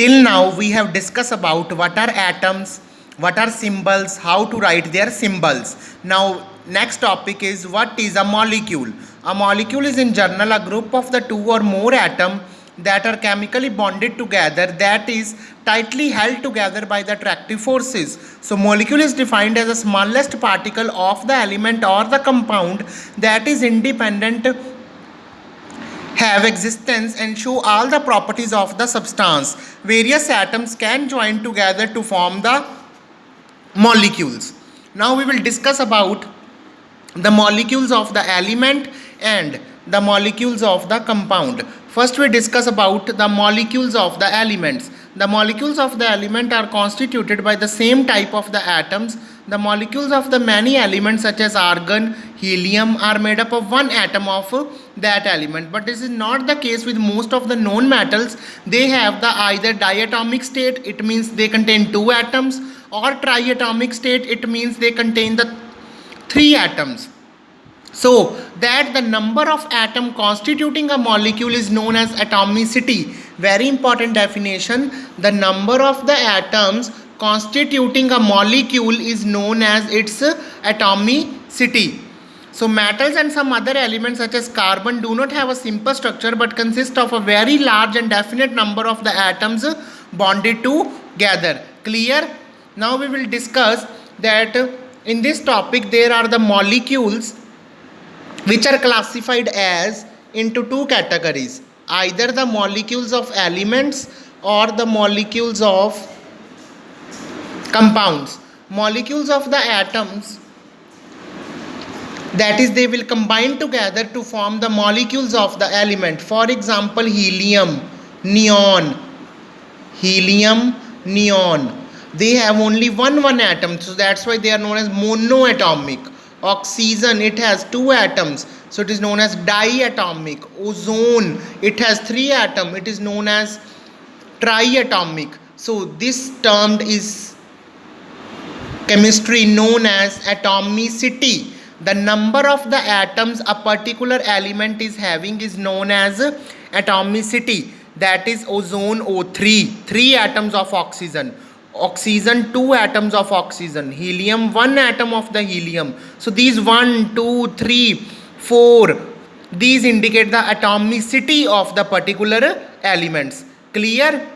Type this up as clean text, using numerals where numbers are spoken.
Till now we have discussed about what are atoms, what are symbols, how to write their symbols. Now next topic is what is a molecule. A molecule is in general a group of the two or more atoms that are chemically bonded together, that is tightly held together by the attractive forces. So molecule is defined as the smallest particle of the element or the compound that is independent, have existence and show all the properties of the substance. Various atoms can join together to form the molecules. Now we will discuss about the molecules of the element and the molecules of the compound. First we discuss about the molecules of the elements. The molecules of the element are constituted by the same type of the atoms. The molecules of the many elements such as argon, helium are made up of one atom of that element. But this is not the case with most of the known metals. They have the either diatomic state, it means they contain two atoms, or triatomic state, it means they contain the three atoms. So that the number of atom constituting a molecule is known as atomicity. Very important definition. The number of the atoms constituting a molecule is known as its atomicity. So metals and some other elements such as carbon do not have a simple structure but consist of a very large and definite number of the atoms bonded together. Clear? Now we will discuss that in this topic there are the molecules which are classified as into two categories, either the molecules of elements or the molecules of compounds. Molecules of the atoms, that is they will combine together to form the molecules of the element. For example, helium, neon, they have only one atom, so that's why they are known as monoatomic. Oxygen, it has two atoms, so it is known as diatomic. Ozone, it has three atoms, it is known as triatomic. So this term is chemistry known as atomicity. The number of the atoms a particular element is having is known as atomicity. That is ozone O3, three atoms of oxygen. Oxygen, two atoms of oxygen. Helium, one atom of the helium. So these 1, 2, 3, 4, these indicate the atomicity of the particular elements. Clear?